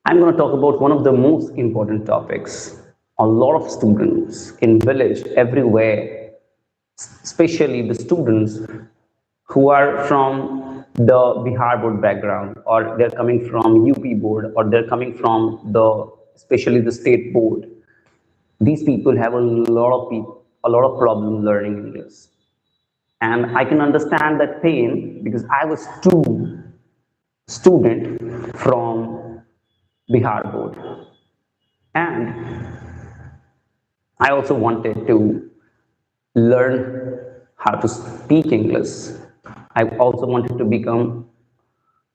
I'm going to talk about one of the most important topics. A lot of students in village everywhere, especially the students who are from the Bihar board background, or they're coming from UP board, or they're coming from especially the state board. These people have a lot of problem learning English, and I can understand that pain because I was too student from Bihar board, and I also wanted to learn how to speak English. I also wanted to become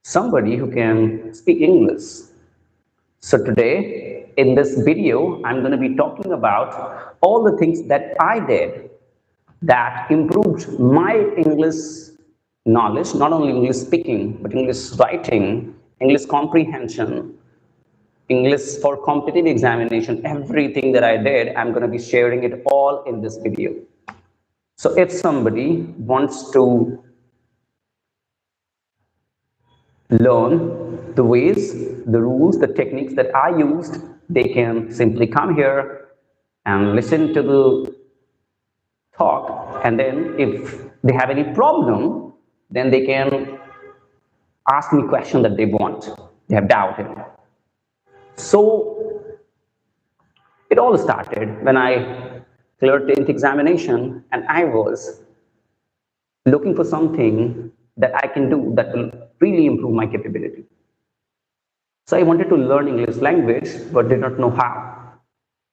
somebody who can speak English. So today, in this video, I'm going to be talking about all the things that I did that improved my English knowledge, not only English speaking, but English writing, English comprehension, English for competitive examination, everything that I did, I'm going to be sharing it all in this video. So if somebody wants to learn the ways, the rules, the techniques that I used, they can simply come here and listen to the talk, and then if they have any problem, then they can ask me question that they want, they have doubt in. So it all started when I cleared 10th examination, and I was looking for something that I can do that will really improve my capability. So I wanted to learn English language, but did not know how.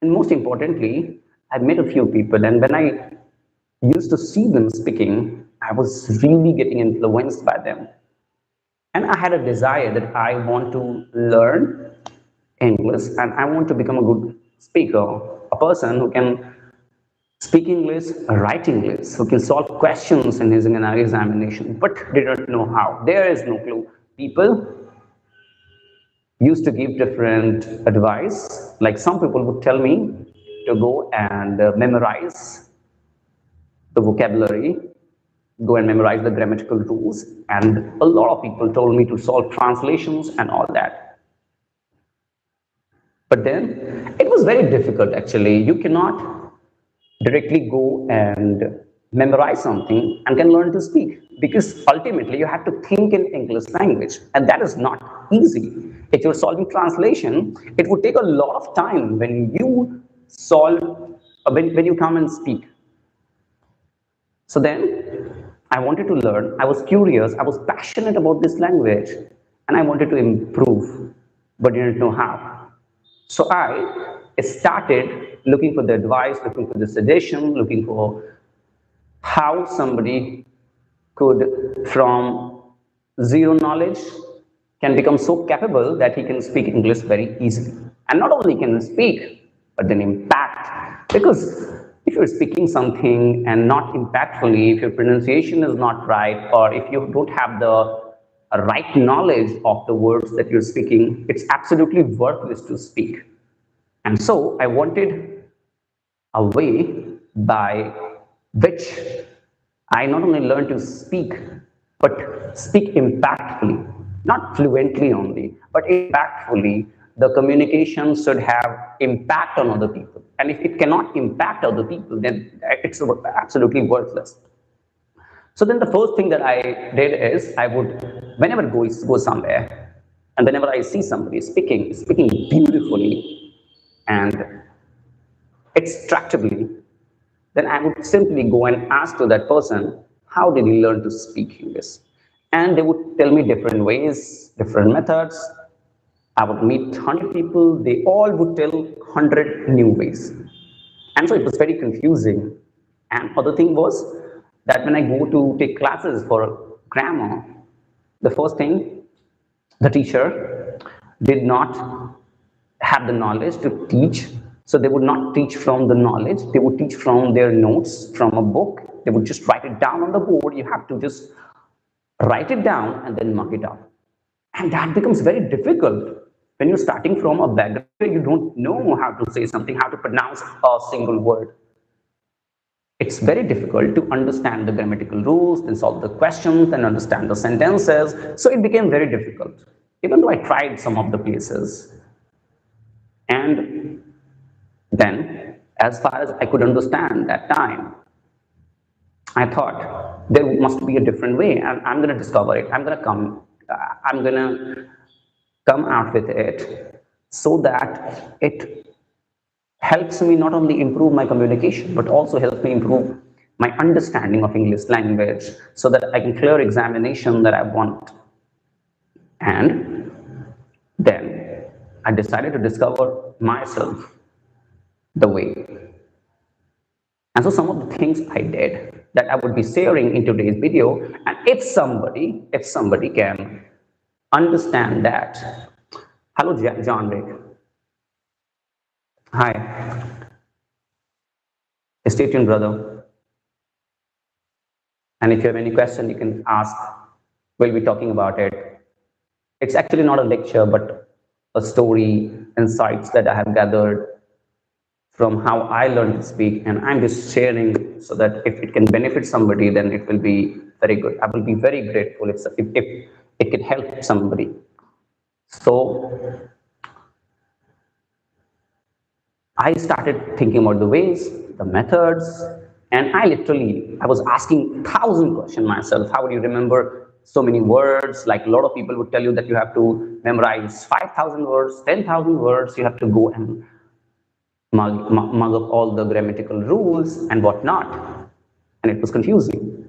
And most importantly, I met a few people, and when I used to see them speaking, I was really getting influenced by them. And I had a desire that I want to learn English and I want to become a good speaker, a person who can speak English, write English, who can solve questions in his examination, but did not know how. There is no clue. People used to give different advice. Like some people would tell me to go and memorize the vocabulary, go and memorize the grammatical rules, and a lot of people told me to solve translations and all that. But then it was very difficult actually. You cannot directly go and memorize something and can learn to speak, because ultimately you have to think in English language, and that is not easy. If you're solving translation, it would take a lot of time when you solve, when you come and speak. So then I wanted to learn, I was curious, I was passionate about this language, and I wanted to improve, but didn't know how. So I started looking for the advice, looking for the suggestion, looking for how somebody could, from zero knowledge, can become so capable that he can speak English very easily. And not only can speak, but then impact. Because if you're speaking something and not impactfully, if your pronunciation is not right, or if you don't have the right knowledge of the words that you're speaking, it's absolutely worthless to speak. And so I wanted a way by which I not only learn to speak, but speak impactfully, not fluently only, but impactfully. The communication should have impact on other people. And if it cannot impact other people, then it's absolutely worthless. So then the first thing that I did is I would, whenever go somewhere, and whenever I see somebody speaking beautifully and extractively, then I would simply go and ask to that person, how did he learn to speak English? And they would tell me different ways, different methods. I would meet 100 people, they all would tell 100 new ways. And so it was very confusing. And other thing was that when I go to take classes for grammar, the first thing, the teacher did not have the knowledge to teach. So they would not teach from the knowledge, they would teach from their notes, from a book. They would just write it down on the board. You have to just write it down and then mark it up. And that becomes very difficult when you're starting from a background where you don't know how to say something, how to pronounce a single word. It's very difficult to understand the grammatical rules, then solve the questions, then understand the sentences. So it became very difficult. even though I tried some of the places. And then, as far as I could understand that time, I thought there must be a different way, and I'm going to discover it. I'm going to come out with it so that it helps me not only improve my communication, but also helps me improve my understanding of English language so that I can clear examination that I want. And then I decided to discover myself the way. And so some of the things I did that I would be sharing in today's video, and if somebody can understand that. Hello, John Rick. Hi. Stay tuned, brother. And if you have any question, you can ask. We'll be talking about it. It's actually not a lecture, but a story, insights that I have gathered from how I learned to speak, and I'm just sharing so that if it can benefit somebody, then it will be very good. I will be very grateful if it can help somebody. So I started thinking about the ways, the methods, and I was asking 1,000 questions myself. How would you remember so many words? Like a lot of people would tell you that you have to memorize 5,000 words, 10,000 words. You have to go and mug up all the grammatical rules and whatnot. And it was confusing.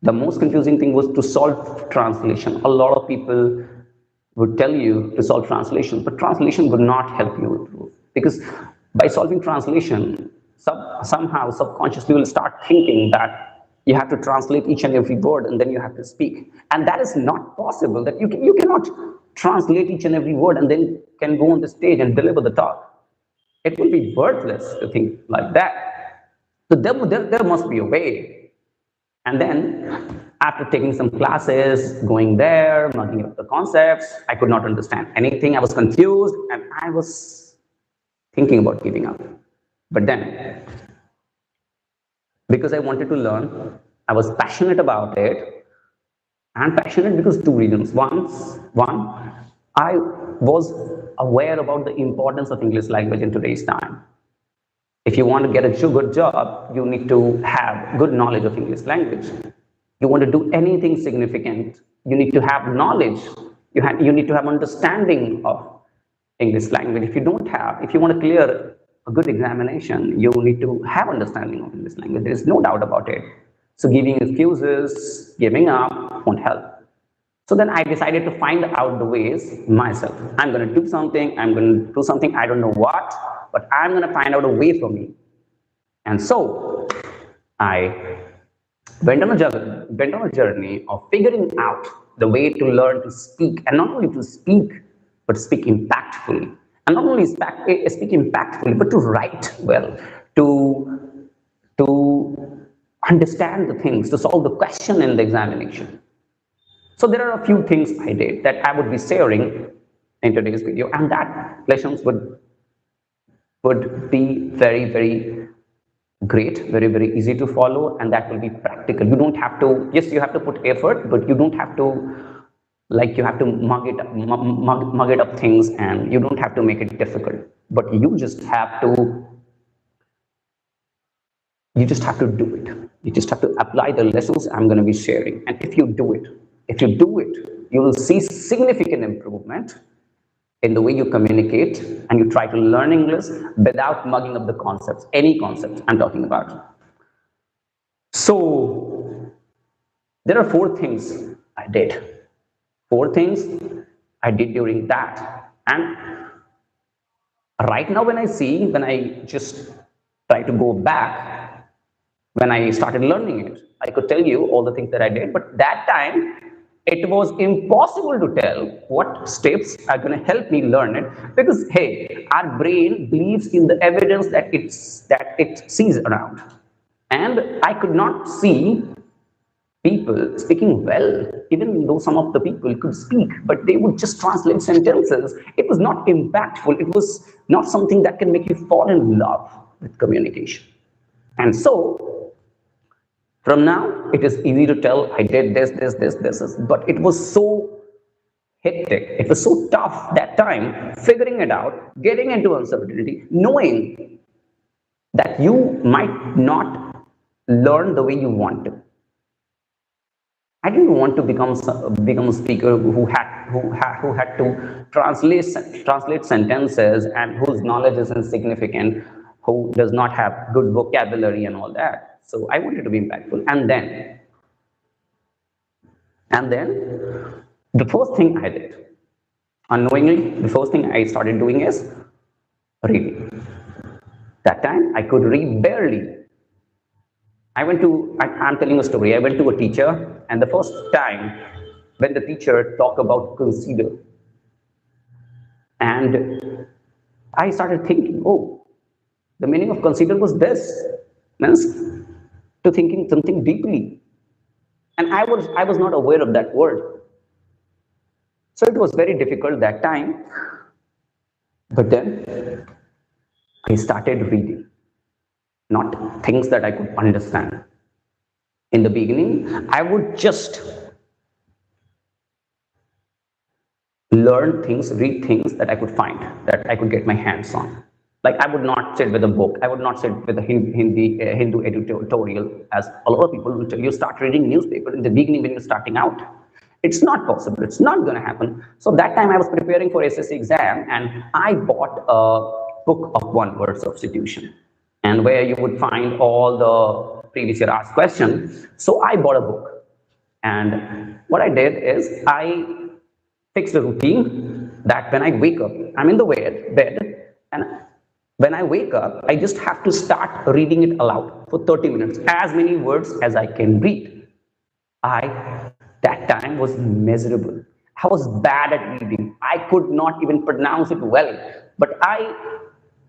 The most confusing thing was to solve translation. A lot of people would tell you to solve translation, but translation would not help you improve. Because by solving translation, somehow subconsciously you will start thinking that you have to translate each and every word and then you have to speak. And that is not possible. That you cannot translate each and every word and then can go on the stage and deliver the talk. It will be worthless to think like that. So there must be a way. And then after taking some classes, going there, mugging up the concepts, I could not understand anything. I was confused and I was thinking about giving up. But then, because I wanted to learn, I was passionate about it. And passionate because two reasons. One, I was aware about the importance of English language in today's time. If you want to get a good job, you need to have good knowledge of English language. You want to do anything significant, you need to have knowledge. You need to have understanding of English language. If you want to clear a good examination, you need to have understanding of English language. There is no doubt about it. So giving excuses, giving up won't help. So then I decided to find out the ways myself. I'm going to do something, I don't know what, but I'm going to find out a way for me. And so I went on a journey of figuring out the way to learn to speak, and not only to speak, but speak impactfully. And not only speak impactfully, but to write well, to understand the things, to solve the question in the examination. So there are a few things I did that I would be sharing in today's video, and that lessons would be very, very great, very, very easy to follow, and that will be practical. You don't have to, yes, you have to put effort, but you don't have to, like, you have to mug it up things, and you don't have to make it difficult, but you just have to do it. You just have to apply the lessons I'm going to be sharing. And if you do it, you will see significant improvement in the way you communicate and you try to learn English without mugging up the concepts, any concepts I'm talking about. So there are four things I did. Four things I did during that. And right now when I just try to go back, when I started learning it, I could tell you all the things that I did, but that time it was impossible to tell what steps are going to help me learn it, because hey, our brain believes in the evidence that it sees around, and I could not see people speaking well, even though some of the people could speak, but they would just translate sentences. It was not impactful. It was not something that can make you fall in love with communication. And so from now, it is easy to tell I did this, but it was so hectic. It was so tough that time, figuring it out, getting into uncertainty, knowing that you might not learn the way you want to. I didn't want to become a speaker who had to translate sentences and whose knowledge is insignificant, who does not have good vocabulary and all that. So I wanted to be impactful, and then the first thing I did unknowingly, the first thing I started doing is reading. That time I could read barely. I'm telling a story. I went to a teacher, and the first time when the teacher talked about consider, and I started thinking, oh, the meaning of consider was this, means to thinking something deeply. And I was not aware of that word. So it was very difficult that time. But then I started reading, not things that I could understand. In the beginning, I would just learn things, read things that I could find, that I could get my hands on. Like I would not sit with a book. I would not sit with a Hindu editorial, as a lot of people will tell you. Start reading newspaper in the beginning when you're starting out. It's not possible. It's not going to happen. So that time I was preparing for SSC exam, and I bought a book of one-word substitution, and where you would find all the previous year asked questions. So I bought a book, and what I did is I fixed a routine that when I wake up, I'm in the bed, and when I wake up, I just have to start reading it aloud for 30 minutes, as many words as I can read. That time was miserable. I was bad at reading. I could not even pronounce it well, but I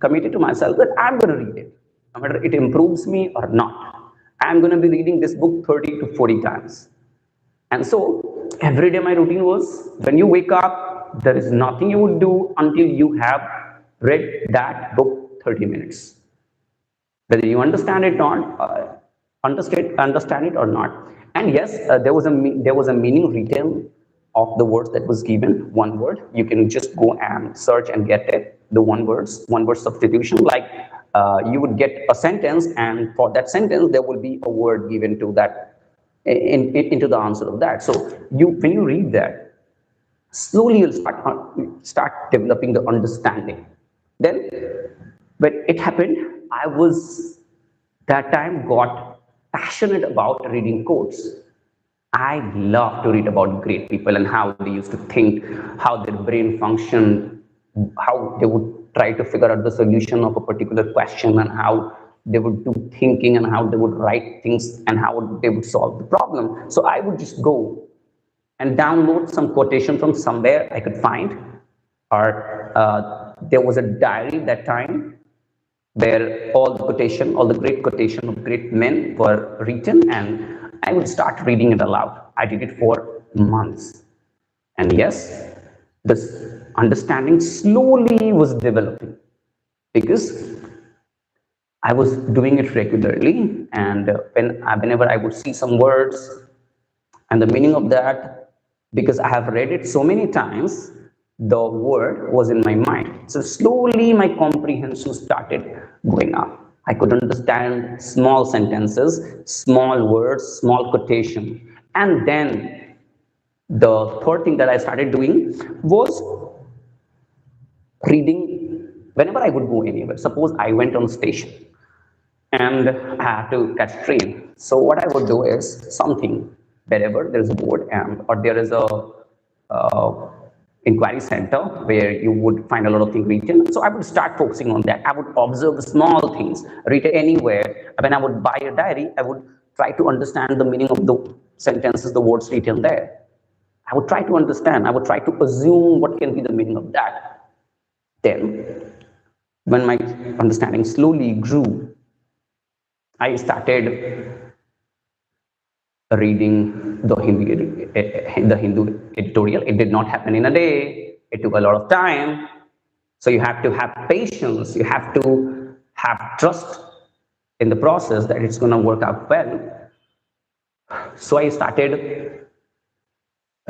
committed to myself that I'm going to read it, no matter it improves me or not. I'm going to be reading this book 30 to 40 times. And so every day my routine was, when you wake up, there is nothing you would do until you have read that book 30 minutes. Whether you understand it or not, understand it or not. And yes, there was a meaning written of the words that was given, one word. You can just go and search and get it, the one word substitution. Like you would get a sentence, and for that sentence there will be a word given to that into the answer of that. So when you read that, slowly you'll start developing the understanding. Then when it happened, I was that time got passionate about reading quotes. I love to read about great people and how they used to think, how their brain functioned, how they would try to figure out the solution of a particular question, and how they would do thinking, and how they would write things, and how they would solve the problem. So I would just go and download some quotation from somewhere I could find, or there was a diary that time where all the great quotation of great men were written, and I would start reading it aloud. I did it for months. And yes, this understanding slowly was developing, because I was doing it regularly, and whenever I would see some words and the meaning of that, because I have read it so many times, the word was in my mind. So slowly my comprehension started going up. I could understand small sentences, small words, small quotation. And then the third thing that I started doing was reading whenever I would go anywhere. Suppose I went on station and I have to catch train. So what I would do is something, wherever there is a board, and or there is a uh, inquiry center where you would find a lot of things written. So I would start focusing on that. I would observe the small things written anywhere. When I would buy a diary, I would try to understand the meaning of the sentences, the words written there. I would try to understand. I would try to assume what can be the meaning of that. Then, when my understanding slowly grew, I started reading the Hindu editorial. It did not happen in a day. It took a lot of time. So you have to have patience. You have to have trust in the process that it's going to work out well. So I started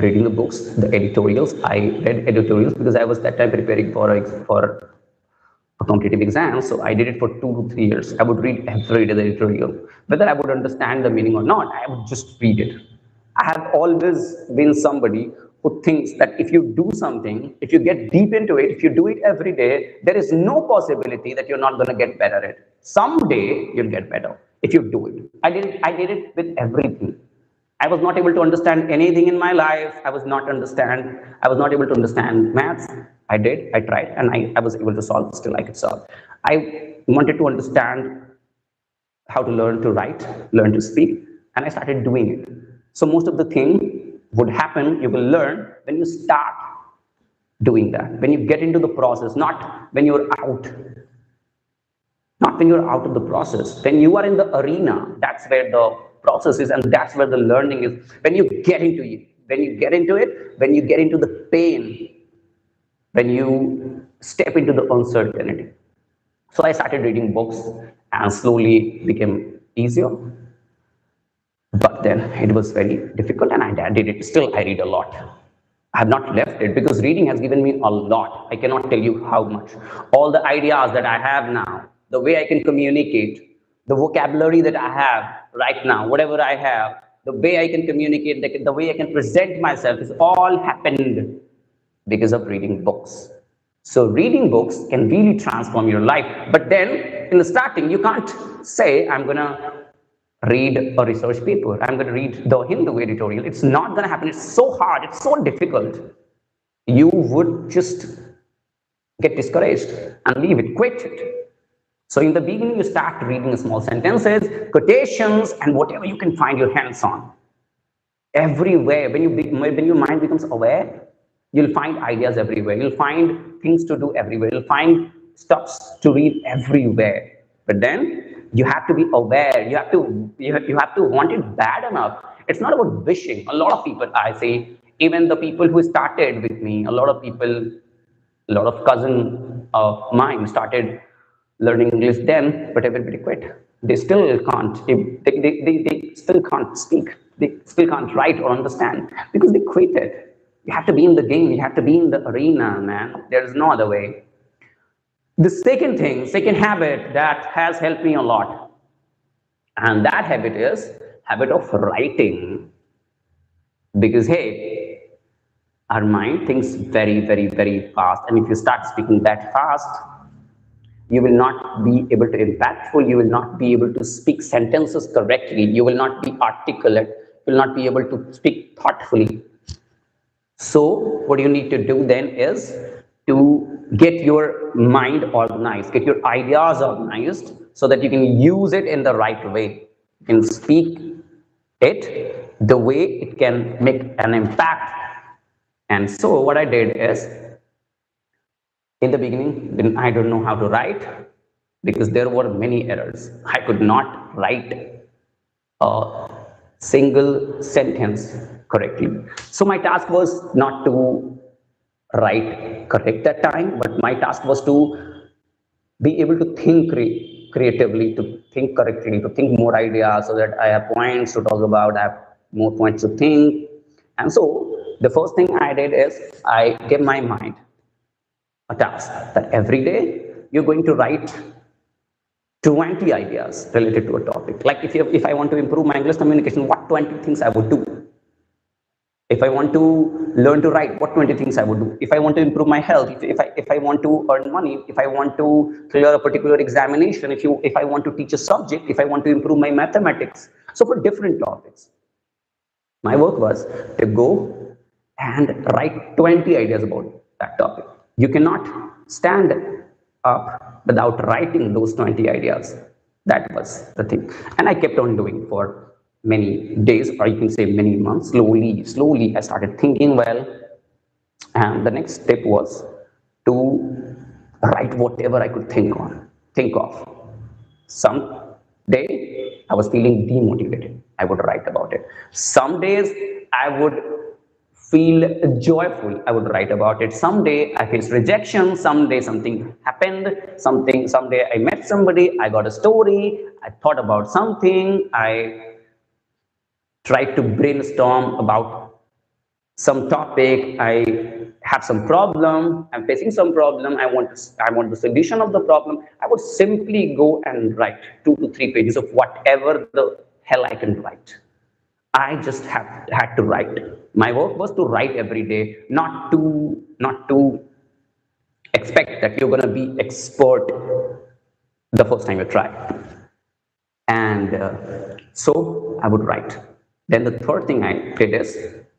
reading the books, the editorials. I read editorials because I was that time preparing for a competitive exam. So I did it for 2 to 3 years. I would read every day the editorial. Whether I would understand the meaning or not, I would just read it. I have always been somebody who thinks that if you do something, if you get deep into it, if you do it every day, there is no possibility that you're not going to get better at it. Someday you'll get better if you do it. I did it with everything. I was not able to understand anything in my life. I was not able to understand maths. I tried, and I was able to solve, still I could solve. I wanted to understand how to learn to write, learn to speak, and I started doing it. So most of the thing would happen, you will learn when you start doing that, when you get into the process, not when you're out. Not when you're out of the process. When you are in the arena, that's where the process is, and that's where the learning is. When you get into it, when you get into the pain, when you step into the uncertainty. So I started reading books and slowly became easier. But then it was very difficult, and I did it. Still, I read a lot. I have not left it because reading has given me a lot. I cannot tell you how much. All the ideas that I have now, the way I can communicate, the vocabulary that I have right now, whatever I have, the way I can communicate, the way I can present myself, is all happened because of reading books. So reading books can really transform your life. But then in the starting, you can't say, I'm going to read a research paper, I'm going to read the Hindu editorial. It's not going to happen. It's so hard. It's so difficult. You would just get discouraged and leave it, quit it. So in the beginning, you start reading small sentences, quotations, and whatever you can find your hands on. Everywhere, when your mind becomes aware, you'll find ideas everywhere. You'll find things to do everywhere. You'll find stuffs to read everywhere. But then you have to be aware. You have to want it bad enough. It's not about wishing. A lot of people, I say, even the people who started with me, a lot of cousin of mine started learning English then, but everybody quit. They still can't. They still can't speak. They still can't write or understand because they quit it. You have to be in the game. You have to be in the arena, man. There's no other way. The second habit that has helped me a lot, and that habit is habit of writing. Because hey, our mind thinks very, very, very fast, and if you start speaking that fast, you will not be able to impactful, you will not be able to speak sentences correctly, you will not be articulate, you will not be able to speak thoughtfully. So what you need to do then is to get your mind organized, get your ideas organized so that you can use it in the right way. You can speak it the way it can make an impact. And so what I did is, in the beginning, when I don't know how to write, because there were many errors. I could not write a single sentence correctly. So my task was not to write correct that time, but my task was to be able to think creatively, to think correctly, to think more ideas so that I have points to talk about, I have more points to think. And so the first thing I did is I gave my mind a task that every day you're going to write 20 ideas related to a topic. Like if I want to improve my English communication, what 20 things I would do? If I want to learn to write, what 20 things I would do? If I want to improve my health, if I want to earn money, if I want to clear a particular examination, if I want to teach a subject, if I want to improve my mathematics. So for different topics, my work was to go and write 20 ideas about that topic. You cannot stand up without writing those 20 ideas. That was the thing. And I kept on doing for many days, or you can say many months. Slowly, I started thinking well. And the next step was to write whatever I could think of. Some day I was feeling demotivated, I would write about it. Some days I would feel joyful, I would write about it. Someday I faced rejection, someday something happened, someday I met somebody, I got a story, I thought about something, I tried to brainstorm about some topic, I have some problem, I'm facing some problem, I want the solution of the problem, I would simply go and write 2 to 3 pages of whatever the hell I can write. I just had to write. My work was to write every day, not to expect that you're gonna be expert the first time you try. And so I would write. Then the third thing I did is,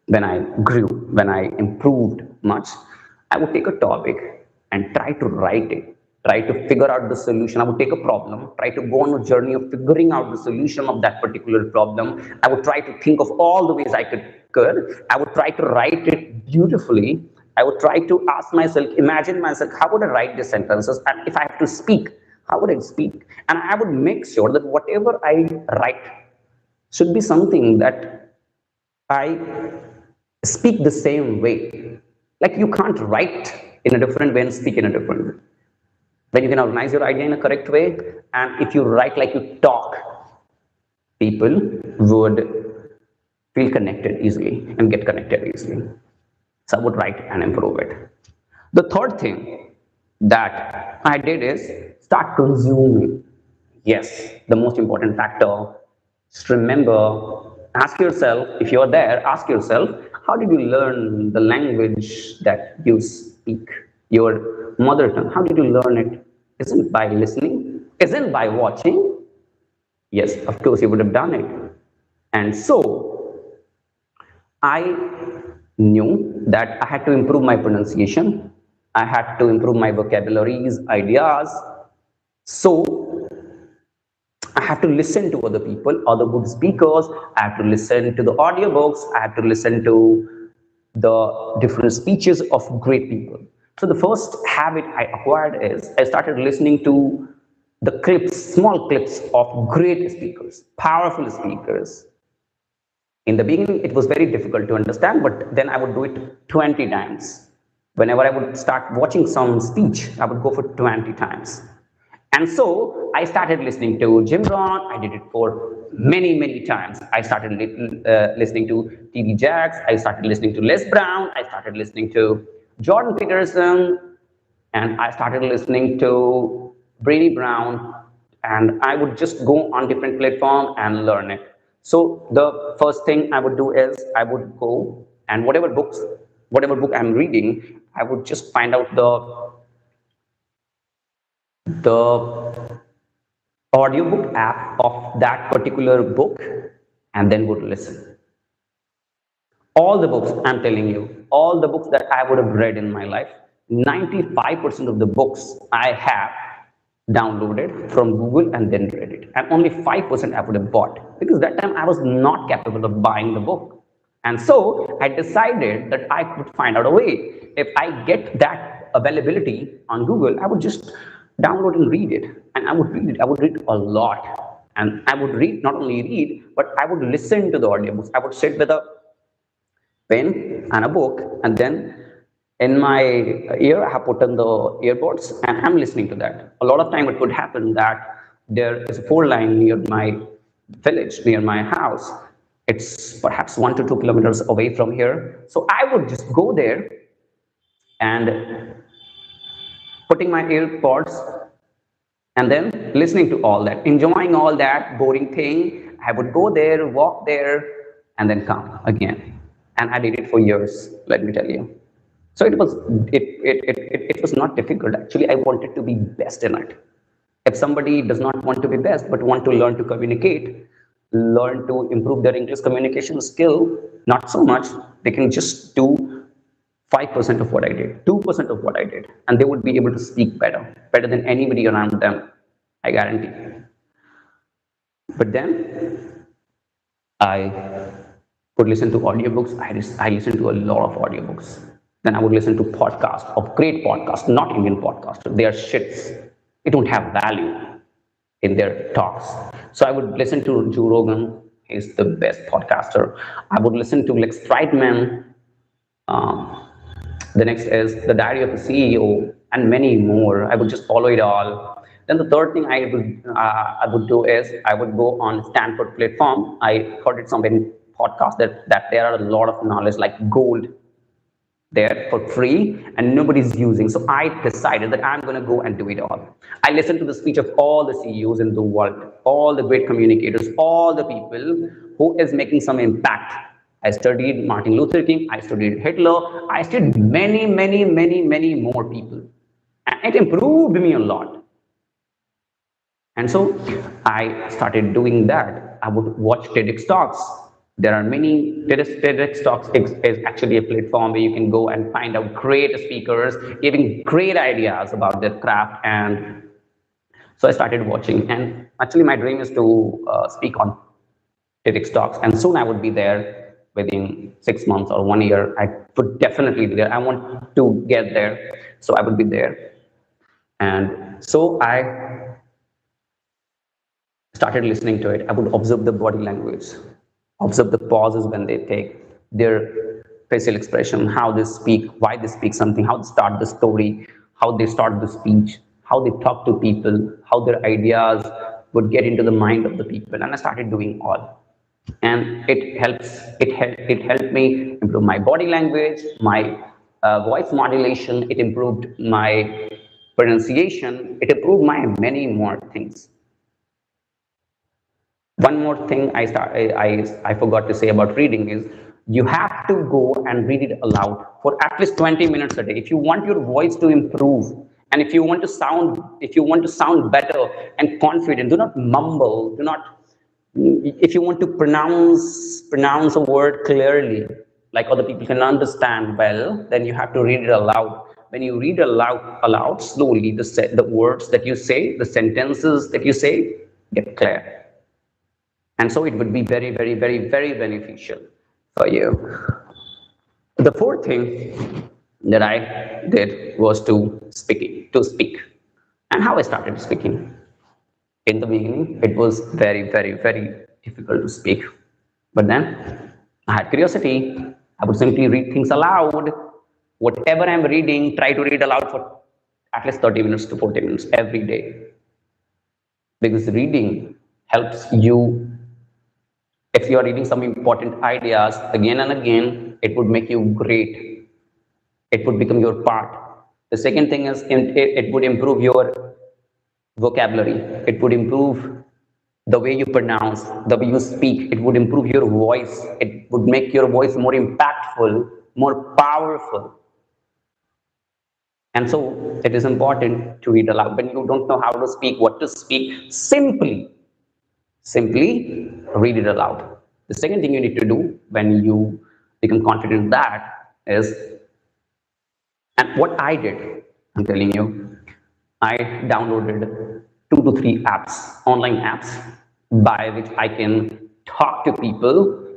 when I grew, when I improved much, I would take a topic and try to write it, try to figure out the solution. I would take a problem, try to go on a journey of figuring out the solution of that particular problem. I would try to think of all the ways I could. I would try to write it beautifully. I would try to ask myself, imagine myself, how would I write these sentences? And if I have to speak, how would I speak? And I would make sure that whatever I write should be something that I speak the same way. Like, you can't write in a different way and speak in a different way. When you can organize your idea in a correct way, and if you write like you talk, people would feel connected easily and get connected easily. So I would write and improve it. The third thing that I did is start consuming. Yes, the most important factor. Just remember, ask yourself, if you're there, ask yourself, how did you learn the language that you speak, your mother tongue? How did you learn it? Isn't it by listening? Isn't it by watching? Yes, of course, you would have done it. And so I knew that I had to improve my pronunciation. I had to improve my vocabularies, ideas. So I have to listen to other people, other good speakers. I have to listen to the audiobooks. I have to listen to the different speeches of great people. So the first habit I acquired is I started listening to the clips, small clips of great speakers, powerful speakers. In the beginning, it was very difficult to understand, but then I would do it 20 times. Whenever I would start watching some speech, I would go for 20 times. And so I started listening to Jim Rohn. I did it for many, many times. I started listening to T.D. Jakes. I started listening to Les Brown. I started listening to Jordan Peterson. And I started listening to Brady Brown. And I would just go on different platforms and learn it. So the first thing I would do is I would go and whatever book I'm reading, I would just find out the audiobook app of that particular book and then would listen. All the books, I'm telling you, all the books that I would have read in my life, 95% of the books I have downloaded from Google and then read it. And only 5% I would have bought, because that time I was not capable of buying the book. And so I decided that I could find out a way. If I get that availability on Google, I would just download and read it. And I would read it. I would read a lot. And I would read, not only read, but I would listen to the audiobooks. I would sit with a pen and a book, and then in my ear, I have put on the earbuds and I'm listening to that. A lot of time it would happen that there is a 4-line near my village, near my house. It's perhaps 1 to 2 kilometers away from here. So I would just go there and putting my earpods and then listening to all that, enjoying all that boring thing. I would go there, walk there, and then come again. And I did it for years, let me tell you. So it was not difficult. Actually, I wanted to be best in it. If somebody does not want to be best, but want to learn to communicate, learn to improve their English communication skill, not so much, they can just do 5% of what I did, 2% of what I did, and they would be able to speak better than anybody around them, I guarantee. But then I would listen to audiobooks. I listened to a lot of audiobooks. Then I would listen to podcasts, of great podcasts, not Indian podcasts. They are shits. They don't have value in their talks. So I would listen to Joe Rogan. He's the best podcaster. I would listen to Lex Friedman. The next is The Diary of a CEO, and many more. I would just follow it all. Then the third thing I would do is I would go on Stanford platform. I heard it somewhere in podcast that there are a lot of knowledge like gold there for free and nobody's using. So I decided that I'm going to go and do it all. I listened to the speech of all the CEOs in the world, all the great communicators, all the people who is making some impact. I studied Martin Luther King, I studied Hitler, I studied many more people. And it improved me a lot. And so I started doing that. I would watch TEDx talks. There are many TEDx talks is actually a platform where you can go and find out great speakers giving great ideas about their craft. And so I started watching. And actually, my dream is to speak on TEDx talks. And soon I would be there within 6 months or 1 year. I would definitely be there. I want to get there. So I would be there. And so I started listening to it. I would observe the body language, observe the pauses when they take, their facial expression, how they speak, why they speak something, how they start the story, how they start the speech, how they talk to people, how their ideas would get into the mind of the people. And I started doing all. And it helped me improve my body language, my voice modulation, it improved my pronunciation, it improved my many more things. One more thing I forgot to say about reading is you have to go and read it aloud for at least 20 minutes a day. If you want your voice to improve and if you want to sound better and confident, do not mumble, do not, if you want to pronounce a word clearly, like other people can understand well, then you have to read it aloud. When you read aloud slowly, the words that you say, the sentences that you say get clear. And so it would be very beneficial for you. The fourth thing that I did was to speak. And how I started speaking. In the beginning, it was very difficult to speak. But then I had curiosity. I would simply read things aloud. Whatever I'm reading, try to read aloud for at least 30 minutes to 40 minutes every day. Because reading helps you. If you are reading some important ideas again and again, it would make you great. It would become your part. The second thing is it would improve your vocabulary. It would improve the way you pronounce, the way you speak. It would improve your voice. It would make your voice more impactful, more powerful. And so it is important to read aloud. When you don't know how to speak, what to speak, simply read it aloud. The second thing you need to do when you become confident in that is, and what I did, I'm telling you, I downloaded 2 to 3 apps, online apps, by which I can talk to people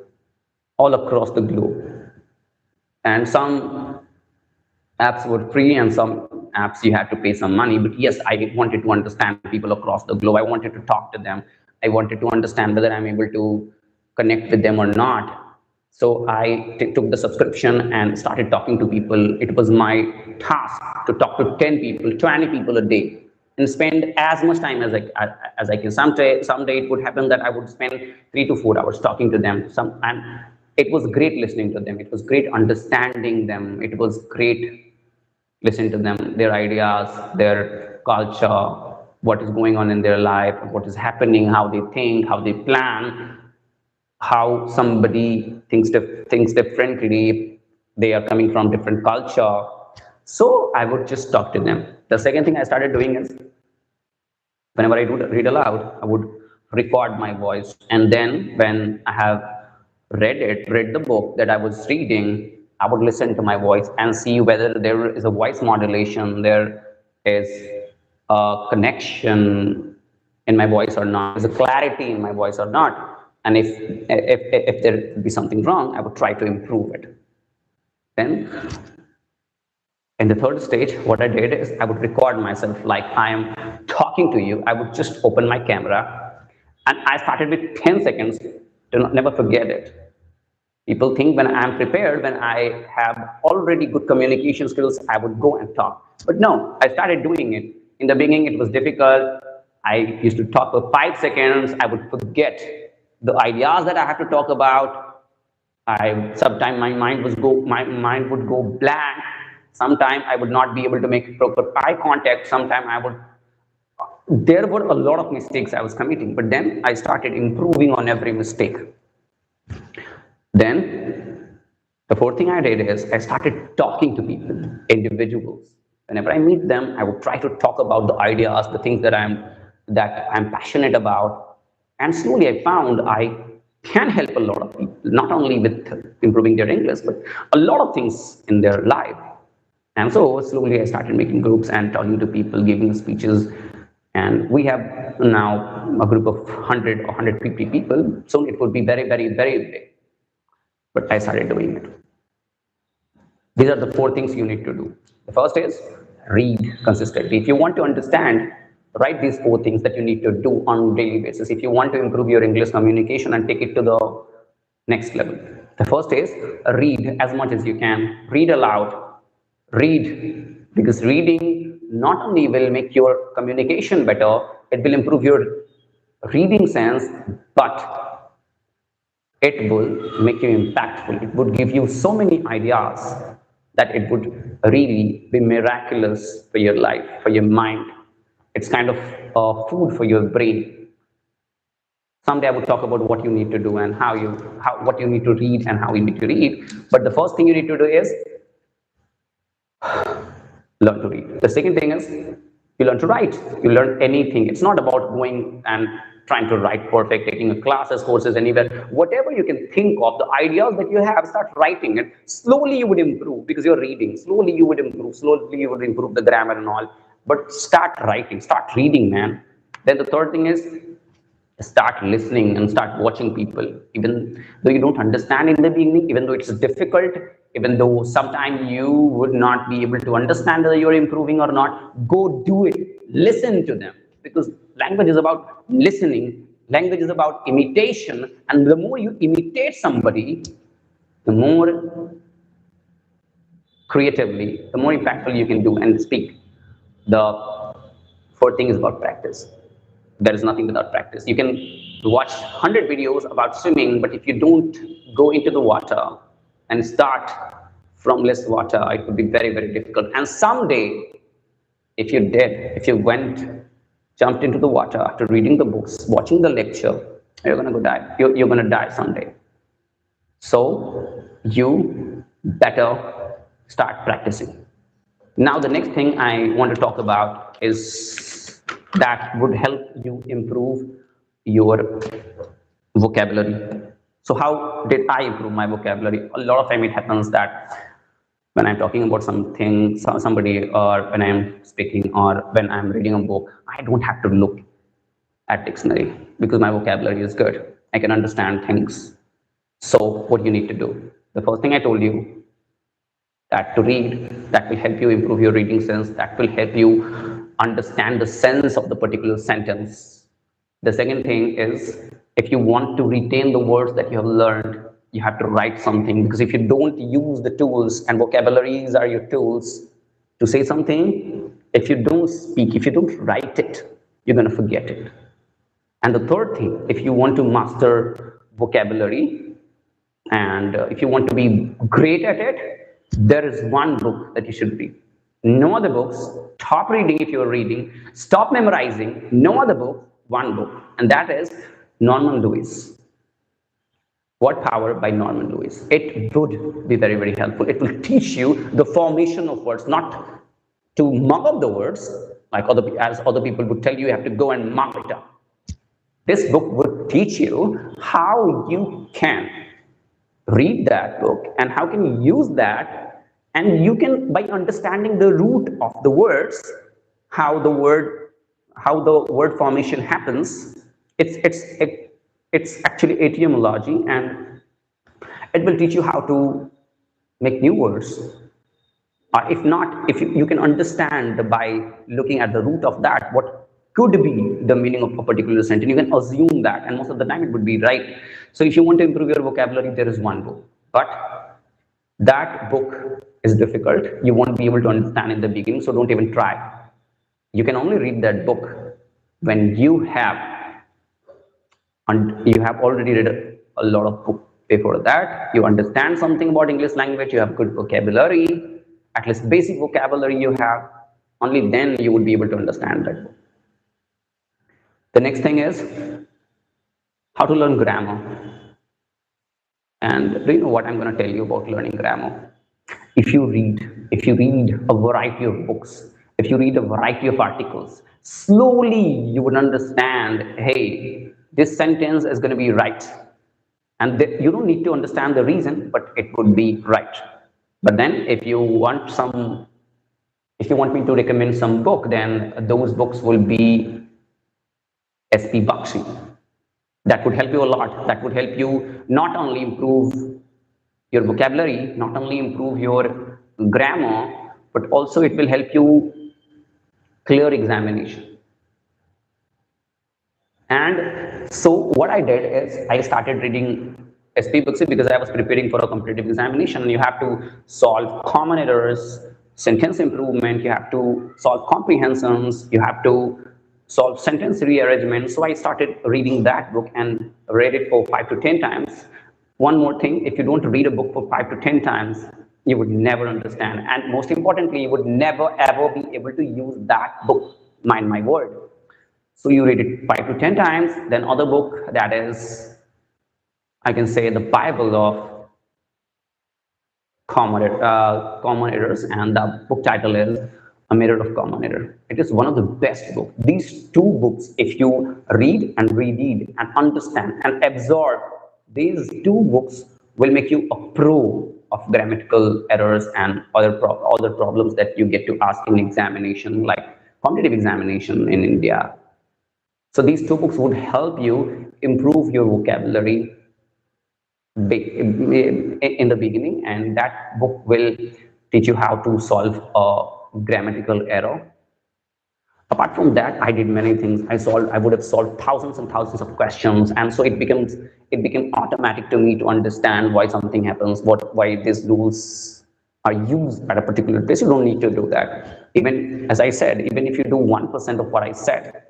all across the globe. And some apps were free and some apps you had to pay some money. But yes, I wanted to understand people across the globe. I wanted to talk to them. I wanted to understand whether I'm able to connect with them or not. So I took the subscription and started talking to people. It was my task to talk to 10 people, 20 people a day, and spend as much time as I can. Someday it would happen that I would spend 3 to 4 hours talking to them. And it was great listening to them. It was great understanding them. It was great listening to them, their ideas, their culture, what is going on in their life, what is happening, how they think, how they plan, how somebody thinks differently, they are coming from different culture. So I would just talk to them. The second thing I started doing is, whenever I do read aloud, I would record my voice. And then when I have read the book that I was reading, I would listen to my voice and see whether there is a voice modulation, there is a connection in my voice or not, there's a clarity in my voice or not. And if there would be something wrong, I would try to improve it. Then in the third stage, what I did is I would record myself like I am talking to you. I would just open my camera and I started with 10 seconds. Never forget it. People think when I'm prepared, when I have already good communication skills, I would go and talk. But no, I started doing it. In the beginning, it was difficult. I used to talk for 5 seconds. I would forget the ideas that I have to talk about. Sometimes my mind would go blank. Sometimes I would not be able to make proper eye contact. Sometimes I would. There were a lot of mistakes I was committing, but then I started improving on every mistake. Then the fourth thing I did is I started talking to people, individuals. Whenever I meet them, I would try to talk about the ideas, the things that I'm passionate about. And slowly I found I can help a lot of people, not only with improving their English, but a lot of things in their life. And so slowly I started making groups and talking to people, giving speeches. And we have now a group of 100 or 150 people. Soon it would be very, very, very big. But I started doing it. These are the four things you need to do. The first is read consistently. If you want to understand, write these four things that you need to do on a daily basis. If you want to improve your English communication and take it to the next level. The first is read as much as you can. Read aloud. Read, because reading not only will make your communication better, it will improve your reading sense, but it will make you impactful. It would give you so many ideas that it would really be miraculous for your life, for your mind. It's kind of food for your brain. Someday I would talk about what you need to do and what you need to read and how you need to read. But the first thing you need to do is learn to read. The second thing is you learn to write. You learn anything. It's not about going and trying to write perfect, taking classes, courses, anywhere. Whatever you can think of, the ideas that you have, start writing it. Slowly you would improve because you're reading. Slowly you would improve. Slowly you would improve the grammar and all. But start writing, start reading, man. Then the third thing is start listening and start watching people. Even though you don't understand in the beginning, even though it's difficult, even though sometimes you would not be able to understand whether you're improving or not, go do it. Listen to them, because language is about listening. Language is about imitation, and the more you imitate somebody, the more creatively, the more impactful you can do and speak. The fourth thing is about practice. There is nothing without practice. You can watch 100 videos about swimming, but if you don't go into the water and start from less water, it would be very, very difficult. And someday, if you jumped into the water after reading the books, watching the lecture, you're going to go die. You're going to die someday. So you better start practicing. Now, the next thing I want to talk about is that would help you improve your vocabulary. So how did I improve my vocabulary? A lot of time it happens that when I'm talking about something, somebody, or when I'm speaking, or when I'm reading a book, I don't have to look at dictionary because my vocabulary is good. I can understand things. So what you need to do? The first thing I told you, that to read, that will help you improve your reading sense, that will help you understand the sense of the particular sentence. The second thing is, if you want to retain the words that you have learned, you have to write something, because if you don't use the tools, and vocabularies are your tools to say something, if you don't speak, if you don't write it, you're going to forget it. And the third thing, if you want to master vocabulary, and if you want to be great at it, there is one book that you should read. No other books. Stop reading if you're reading. Stop memorizing. No other book. One book. And that is Norman Lewis. What Power by Norman Lewis. It would be very, very helpful. It will teach you the formation of words, not to mug up the words, like as other people would tell you, you have to go and mug it up. This book would teach you how you can read that book and how can you use that, and you can, by understanding the root of the words, how the word formation happens. It's actually etymology, and it will teach you how to make new words. Or if not, if you can understand by looking at the root of that, what could be the meaning of a particular sentence. You can assume that, and most of the time it would be right. So if you want to improve your vocabulary, there is one book. But that book is difficult. You won't be able to understand in the beginning, so don't even try. You can only read that book when you have already read a lot of book Before that, you understand something about English language, you have good vocabulary, at least basic vocabulary you have, only then you would be able to understand that. The next thing is how to learn grammar. And do you know what I'm going to tell you about learning grammar? If you read a variety of books, if you read a variety of articles, slowly you would understand, hey, this sentence is going to be right. And you don't need to understand the reason, but it would be right. But then if you want me to recommend some book, then those books will be SP Bakshi. That would help you a lot. That would help you not only improve your vocabulary, not only improve your grammar, but also it will help you clear examination. And so what I did is I started reading SP books because I was preparing for a competitive examination. You have to solve common errors, sentence improvement, you have to solve comprehensions, you have to solve sentence rearrangement. So I started reading that book and read it for 5 to 10 times. One more thing, if you don't read a book for 5 to 10 times, you would never understand. And most importantly, you would never ever be able to use that book, mind my word. So you read it 5 to 10 times, then other book that is, I can say, the Bible of common errors, and the book title is A Mirror of Common Error. It is one of the best books. These two books, if you read and reread and understand and absorb, these two books will make you a pro of grammatical errors and other problems that you get to ask in examination, like competitive examination in India. So these two books would help you improve your vocabulary in the beginning, and that book will teach you how to solve a grammatical error. Apart from that, I did many things. I would have solved thousands and thousands of questions, and so it became automatic to me to understand why something happens, why these rules are used at a particular place. You don't need to do that. Even as I said, even if you do 1% of what I said,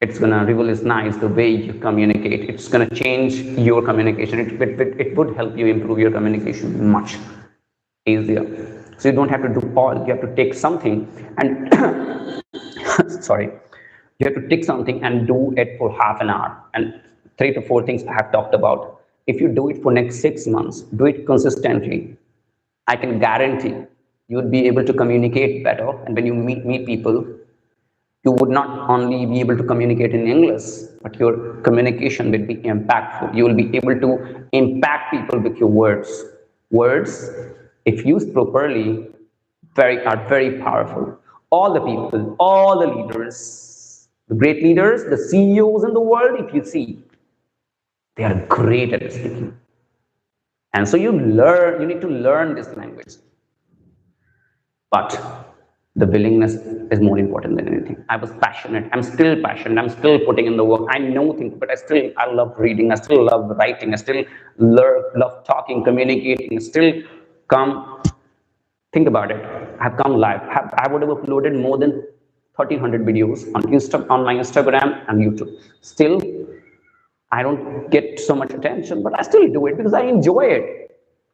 it's going to revolutionize the way you communicate. It's going to change your communication. It would help you improve your communication much easier. So you don't have to do all. You have to take something and sorry, you have to take something and do it for half an hour. And 3 to 4 things I have talked about. If you do it for next 6 months, do it consistently, I can guarantee you would be able to communicate better. And when you meet people, you would not only be able to communicate in English, but your communication will be impactful. You will be able to impact people with your words. Words, if used properly, are very powerful. All the people, all the leaders, the great leaders, the CEOs in the world, if you see, they are great at speaking. And so you need to learn this language. But the willingness is more important than anything. I was passionate. I'm still passionate. I'm still putting in the work. I know things, but I love reading. I still love writing. I still love talking, communicating. Think about it. I've come live. I would have uploaded more than 1,300 videos on my Instagram and YouTube. Still, I don't get so much attention, but I still do it because I enjoy it.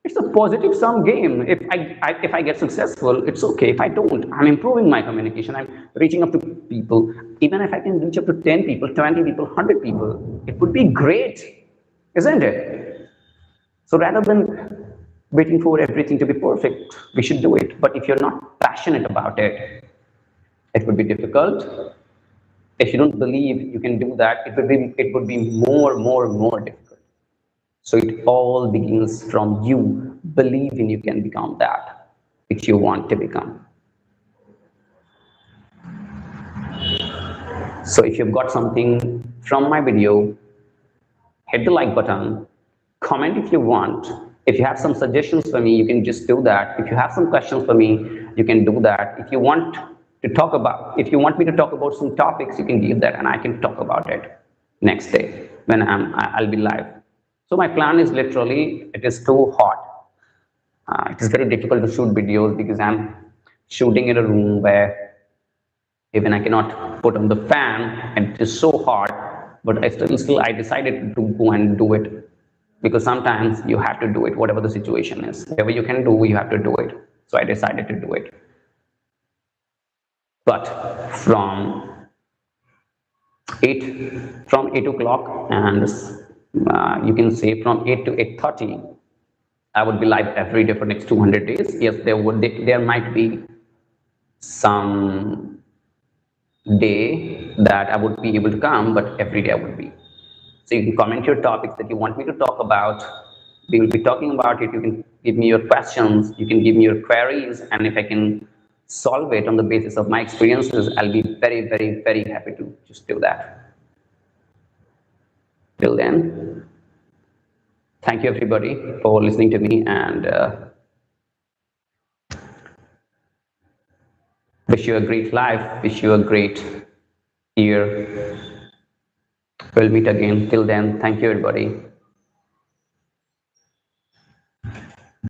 It's a positive sum game. If I get successful, it's okay. If I don't, I'm improving my communication. I'm reaching up to people. Even if I can reach up to 10 people, 20 people, 100 people, it would be great, isn't it? So rather than waiting for everything to be perfect, we should do it. But if you're not passionate about it, it would be difficult. If you don't believe you can do that, it would be more difficult. So it all begins from you believing you can become that which you want to become. So if you've got something from my video, hit the like button, comment if you want. If you have some suggestions for me, you can just do that. If you have some questions for me, you can do that. If you want me to talk about some topics, you can give that and I can talk about it next day when I'll be live. So my plan is literally, it is too hot. It is very difficult to shoot videos because I'm shooting in a room where even I cannot put on the fan and it is so hot, but I decided to go and do it because sometimes you have to do it, whatever the situation is. Whatever you can do, you have to do it. So I decided to do it. But from 8 from 8 o'clock, and you can say from 8 to 8:30, I would be live every day for next 200 days. Yes, there might be some day that I would be able to come, but every day I would be. So you can comment your topics that you want me to talk about. We will be talking about it. You can give me your questions. You can give me your queries. And if I can solve it on the basis of my experiences, I'll be very, very, very happy to just do that. Till then, thank you everybody for listening to me, and wish you a great life. Wish you a great year. We'll meet again. Till then, thank you everybody.